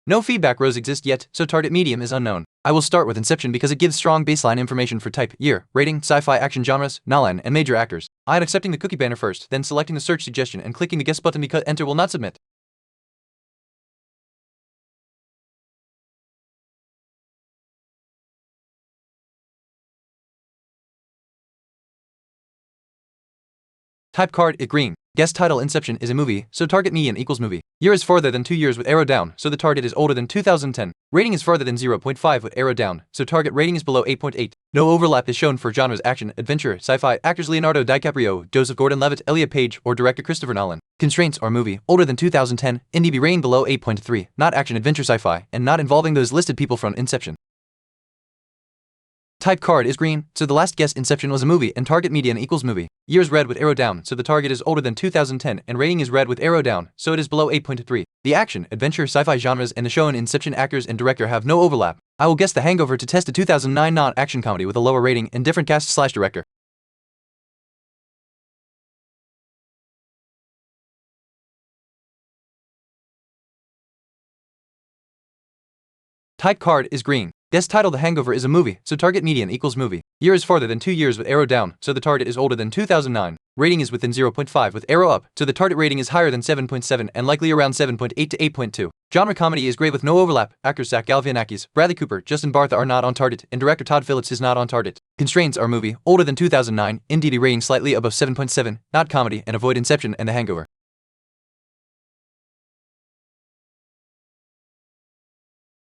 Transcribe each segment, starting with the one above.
No feedback rows exist yet, so target medium is unknown. I will start with Inception because it gives strong baseline information for type, year, rating, sci-fi action genres, Nalan, and major actors. I am accepting the cookie banner first, then selecting the search suggestion and clicking the guess button because enter will not submit. Type card it green. Guess title Inception is a movie, so target median equals movie. Year is farther than 2 years with arrow down, so the target is older than 2010. Rating is farther than 0.5 with arrow down, so target rating is below 8.8. No overlap is shown for genres action, adventure, sci-fi, actors Leonardo DiCaprio, Joseph Gordon-Levitt, Elliot Page, or director Christopher Nolan. Constraints are movie, older than 2010, IMDb rating below 8.3, not action, adventure, sci-fi, and not involving those listed people from Inception. Type card is green, so the last guess Inception was a movie and target median equals movie. Year is red with arrow down, so the target is older than 2010 and rating is red with arrow down, so it is below 8.3. The action, adventure, sci-fi genres and the shown Inception actors and director have no overlap. I will guess The Hangover to test a 2009 non-action comedy with a lower rating and different cast/director. Type card is green. Guess title The Hangover is a movie, so target median equals movie. Year is farther than 2 years with arrow down, so the target is older than 2009. Rating is within 0.5 with arrow up, so the target rating is higher than 7.7 and likely around 7.8 to 8.2. Genre comedy is gray with no overlap. Actors Zach Galifianakis, Bradley Cooper, Justin Bartha are not on target, and director Todd Phillips is not on target. Constraints are movie, older than 2009, IMDb rating slightly above 7.7, not comedy, and avoid Inception and The Hangover.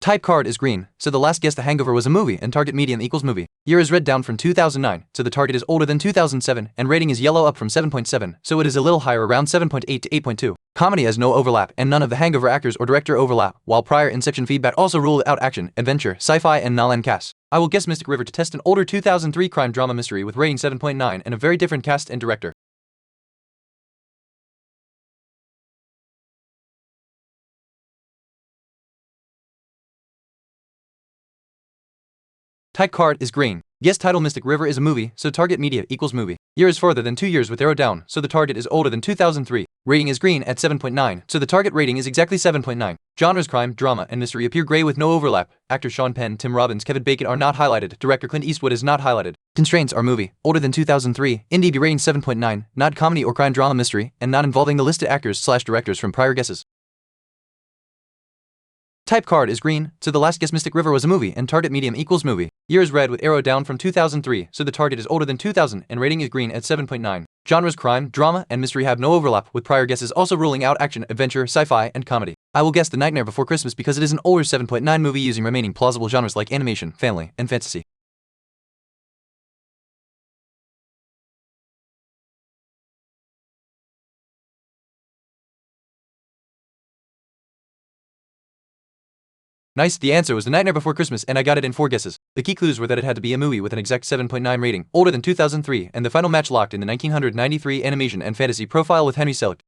Type card is green, so the last guess The Hangover was a movie and target median equals movie. Year is red down from 2009, so the target is older than 2007 and rating is yellow up from 7.7, so it is a little higher around 7.8 to 8.2. Comedy has no overlap and none of The Hangover actors or director overlap, while prior Inception feedback also ruled out action, adventure, sci-fi and Nalan casts. I will guess Mystic River to test an older 2003 crime drama mystery with rating 7.9 and a very different cast and director. Type card is green. Guess title Mystic River is a movie, so target media equals movie. Year is farther than 2 years with arrow down, so the target is older than 2003. Rating is green at 7.9, so the target rating is exactly 7.9. Genres crime, drama, and mystery appear gray with no overlap. Actors Sean Penn, Tim Robbins, Kevin Bacon are not highlighted. Director Clint Eastwood is not highlighted. Constraints are movie, older than 2003, IMDb rating 7.9, not comedy or crime drama mystery, and not involving the listed actors/directors from prior guesses. Type card is green, so the last guess Mystic River was a movie and target medium equals movie. Year is red with arrow down from 2003, so the target is older than 2000 and rating is green at 7.9. Genres crime, drama, and mystery have no overlap with prior guesses also ruling out action, adventure, sci-fi, and comedy. I will guess The Nightmare Before Christmas because it is an older 7.9 movie using remaining plausible genres like animation, family, and fantasy. Nice, the answer was The Nightmare Before Christmas and I got it in 4 guesses. The key clues were that it had to be a movie with an exact 7.9 rating, older than 2003, and the final match locked in the 1993 animation and fantasy profile with Henry Selick.